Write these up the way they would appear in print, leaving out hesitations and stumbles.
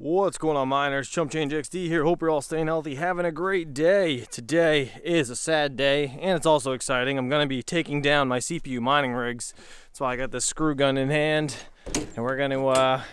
What's going on, miners? Chump Change XD here. Hope you're all staying healthy, having a great day. Today is a sad day, and it's also exciting. I'm going to be taking down my CPU mining rigs. That's why I got this screw gun in hand, and we're going to,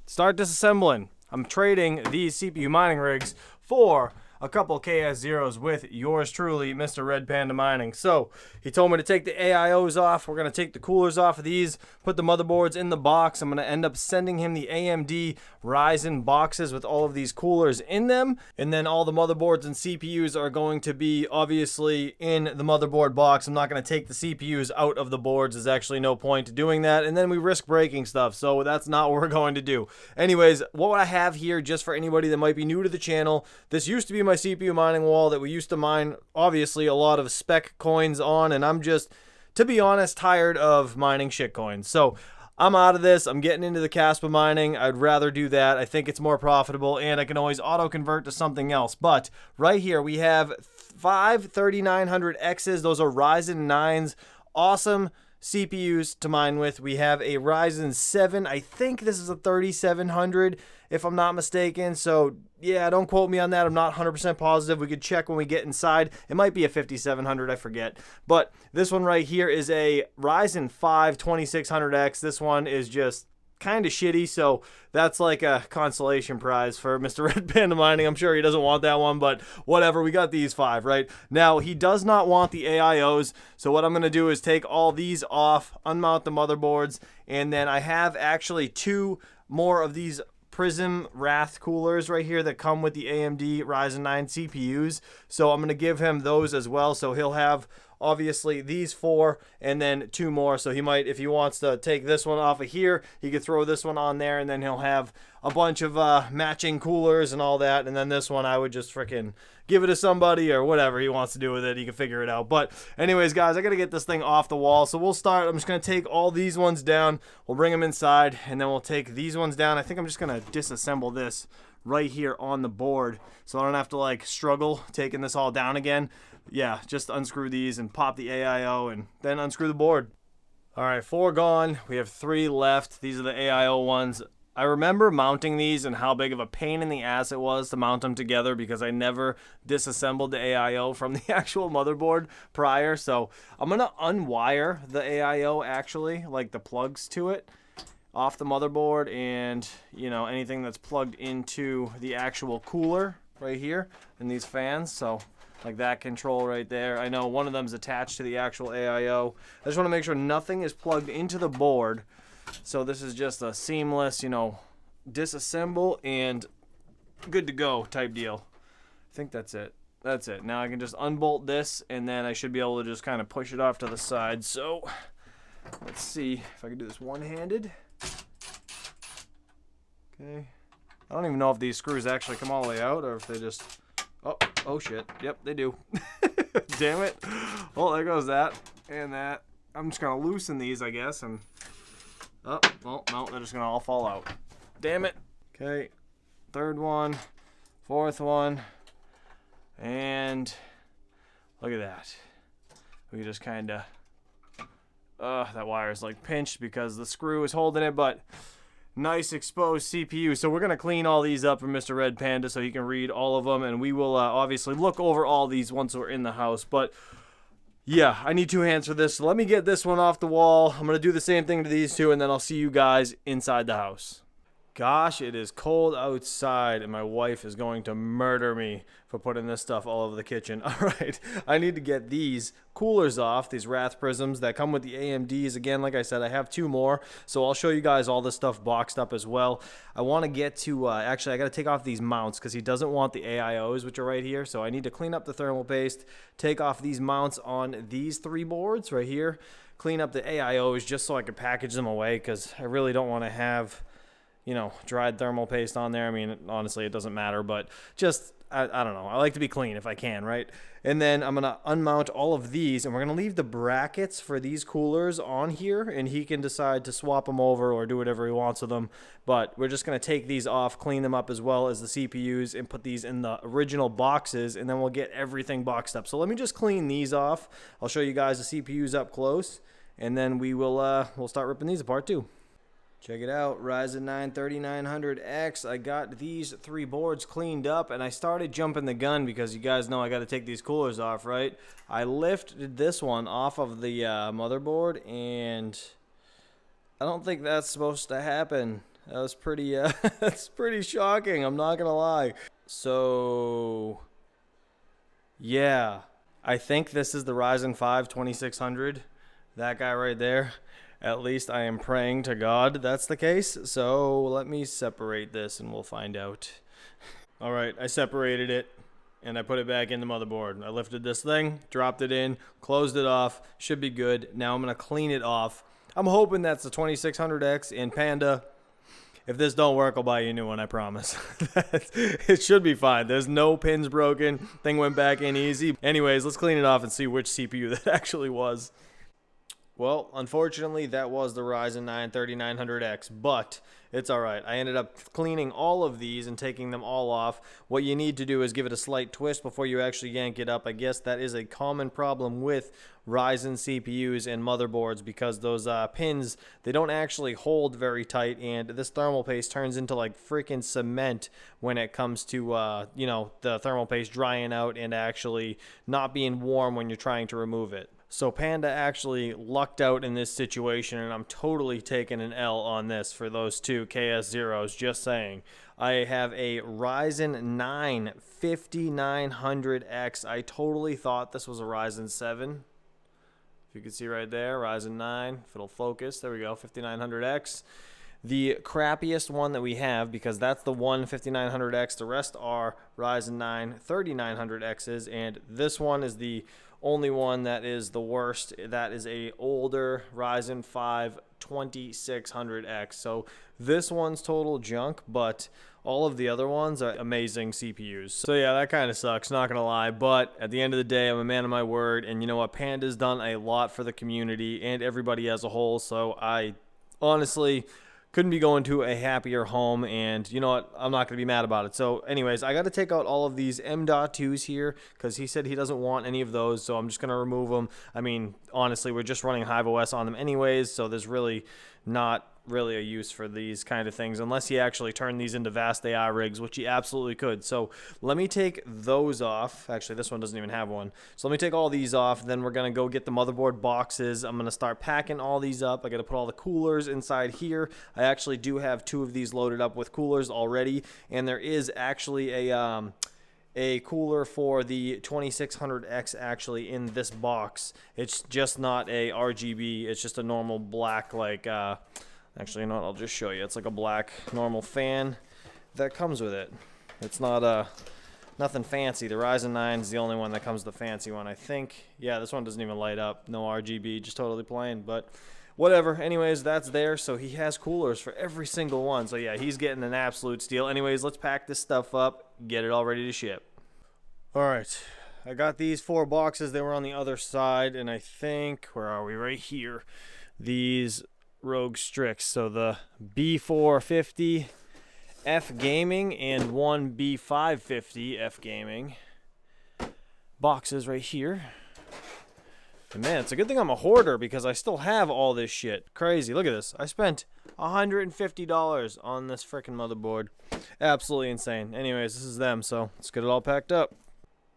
start disassembling. I'm trading these CPU mining rigs for a couple KS0s with yours truly, Mr. Red Panda Mining. So he told me to take the AIOs off. We're going to take the coolers off of these, put the motherboards in the box. I'm going to end up sending him the AMD Ryzen boxes with all of these coolers in them. And then all the motherboards and CPUs are going to be obviously in the motherboard box. I'm not going to take the CPUs out of the boards. There's actually no point to doing that. And then we risk breaking stuff. So that's not what we're going to do. Anyways, what I have here, just for anybody that might be new to the channel, this used to be my CPU mining wall that we used to mine obviously a lot of spec coins on, and I'm just, to be honest, tired of mining shit coins. So I'm out of this. I'm getting into the Kaspa mining. I'd rather do that. I think it's more profitable, and I can always auto convert to something else. But right here we have 5 3900Xs. Those are Ryzen 9s. Awesome CPUs to mine with. We have a Ryzen 7. I think this is a 3700 if I'm not mistaken. So yeah, don't quote me on that. I'm not 100% positive. We could check when we get inside. It might be a 5700, I forget. But this one right here is a Ryzen 5 2600X. This one is just kind of shitty, so that's like a consolation prize for Mr. Red Panda Mining. I'm sure he doesn't want that one, but whatever. We got these 5, right? Now, he does not want the AIOs, so what I'm going to do is take all these off, unmount the motherboards, and then I have actually 2 more of these Prism Wrath coolers right here that come with the AMD Ryzen 9 CPUs. So I'm going to give him those as well. So he'll have obviously these 4 and then 2 more. So he might, if he wants to take this one off of here, he could throw this one on there, and then he'll have a bunch of matching coolers and all that. And then this one I would just freaking give it to somebody or whatever he wants to do with it. He can figure it out. But anyways, guys, I got to get this thing off the wall. So we'll start. I'm just going to take all these ones down. We'll bring them inside, and then we'll take these ones down. I think I'm just going to disassemble this right here on the board so I don't have to like struggle taking this all down again. Yeah, just unscrew these and pop the AIO and then unscrew the board. All right, 4 gone. We have 3 left. These are the AIO ones. I remember mounting these and how big of a pain in the ass it was to mount them together because I never disassembled the AIO from the actual motherboard prior. So I'm going to unwire the AIO actually, like the plugs to it, off the motherboard, and you know, anything that's plugged into the actual cooler right here and these fans. So like that control right there. I know one of them is attached to the actual AIO. I just want to make sure nothing is plugged into the board. So this is just a seamless, you know, disassemble and good to go type deal. I think that's it. That's it. Now I can just unbolt this, and then I should be able to just kind of push it off to the side. So let's see if I can do this one-handed. Okay. I don't even know if these screws actually come all the way out or if they just... Oh shit. Yep, they do. Damn it. Well, there goes that and that. I'm just going to loosen these, I guess, and... Oh, well, no, they're just going to all fall out. Damn it. Okay. 3rd one. 4th one. And look at that. We just kind of... that wire is like pinched because the screw is holding it, but nice exposed CPU. So we're going to clean all these up for Mr. Red Panda so he can read all of them, and we will obviously look over all these once we're in the house. But yeah, I need 2 hands for this. So let me get this one off the wall. I'm going to do the same thing to these 2, and then I'll see you guys inside the house. Gosh, it is cold outside, and my wife is going to murder me for putting this stuff all over the kitchen. All right, I need to get these coolers off, these Wrath Prisms that come with the AMDs. Again, like I said, I have 2 more, so I'll show you guys all this stuff boxed up as well. I want to get to, actually, I got to take off these mounts because he doesn't want the AIOs, which are right here, so I need to clean up the thermal paste, take off these mounts on these 3 boards right here, clean up the AIOs just so I can package them away because I really don't want to have, you know, dried thermal paste on there. I mean, honestly, it doesn't matter, but just, I don't know. I like to be clean if I can, right? And then I'm going to unmount all of these, and we're going to leave the brackets for these coolers on here, and he can decide to swap them over or do whatever he wants with them. But we're just going to take these off, clean them up as well as the CPUs, and put these in the original boxes, and then we'll get everything boxed up. So let me just clean these off. I'll show you guys the CPUs up close, and then we will we'll start ripping these apart too. Check it out, Ryzen 9 3900X. I got these 3 boards cleaned up, and I started jumping the gun because you guys know I got to take these coolers off, right? I lifted this one off of the motherboard, and I don't think that's supposed to happen. That was pretty, that's pretty shocking, I'm not gonna lie. So, yeah, I think this is the Ryzen 5 2600. That guy right there. At least I am praying to God that's the case. So let me separate this and we'll find out. All right, I separated it and I put it back in the motherboard. I lifted this thing, dropped it in, closed it off. Should be good. Now I'm gonna clean it off. I'm hoping that's the 2600X in Panda. If this don't work, I'll buy you a new one, I promise. It should be fine. There's no pins broken. Thing went back in easy. Anyways, let's clean it off and see which CPU that actually was. Well, unfortunately, that was the Ryzen 9 3900X, but it's all right. I ended up cleaning all of these and taking them all off. What you need to do is give it a slight twist before you actually yank it up. I guess that is a common problem with Ryzen CPUs and motherboards because those pins, they don't actually hold very tight, and this thermal paste turns into like freaking cement when it comes to, you know, the thermal paste drying out and actually not being warm when you're trying to remove it. So Panda actually lucked out in this situation, and I'm totally taking an L on this for those 2 KS0s, just saying. I have a Ryzen 9 5900X. I totally thought this was a Ryzen 7. If you can see right there, Ryzen 9, if it'll focus, there we go, 5900X. The crappiest one that we have, because that's the one 5900X, the rest are Ryzen 9 3900Xs, and this one is the only one that is the worst. That is a older Ryzen 5 2600X. So this one's total junk, but all of the other ones are amazing CPUs. So yeah, that kind of sucks, not gonna lie, but at the end of the day, I'm a man of my word, and you know what, Panda's done a lot for the community and everybody as a whole, so I honestly couldn't be going to a happier home, and you know what, I'm not going to be mad about it. So anyways, I got to take out all of these M.2s here because he said he doesn't want any of those, so I'm just going to remove them. I mean, honestly, we're just running HiveOS on them anyways, so there's really not really a use for these kind of things unless he actually turned these into VASTAI rigs, which he absolutely could. So let me take those off. Actually, this one doesn't even have one. So let me take all these off, then we're going to go get the motherboard boxes. I'm going to start packing all these up. I got to put all the coolers inside here. I actually do have 2 of these loaded up with coolers already, and there is actually a cooler for the 2600X actually in this box. It's just not a RGB. It's just a normal black, like actually, you know what, I'll just show you. It's like a black normal fan that comes with it. It's not nothing fancy. The Ryzen 9 is the only one that comes with the fancy one, I think. Yeah, this one doesn't even light up. No RGB, just totally plain, but whatever. Anyways, that's there. So he has coolers for every single one. So yeah, he's getting an absolute steal. Anyways, let's pack this stuff up, get it all ready to ship. All right, I got these 4 boxes. They were on the other side, and I think, where are we? Right here. These Rogue Strix, so the B450 F Gaming and one B550 F Gaming boxes right here. And man, it's a good thing I'm a hoarder because I still have all this shit. Crazy, look at this. I spent $150 on this freaking motherboard. Absolutely insane. Anyways, this is them, so let's get it all packed up.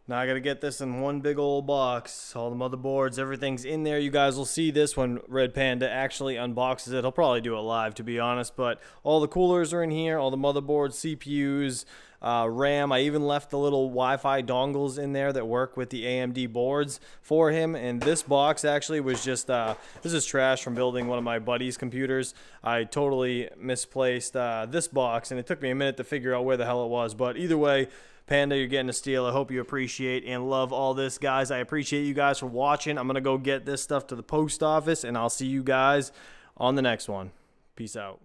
Now I gotta get this in one big old box. All the motherboards, everything's in there. You guys will see this when Red Panda actually unboxes it. He'll probably do it live, to be honest, but all the coolers are in here, all the motherboards, CPUs, RAM. I even left the little Wi-Fi dongles in there that work with the AMD boards for him. And this box actually was just, this is trash from building one of my buddy's computers. I totally misplaced this box, and it took me a minute to figure out where the hell it was. But either way, Panda, you're getting a steal. I hope you appreciate and love all this, guys. I appreciate you guys for watching. I'm going to go get this stuff to the post office, and I'll see you guys on the next one. Peace out.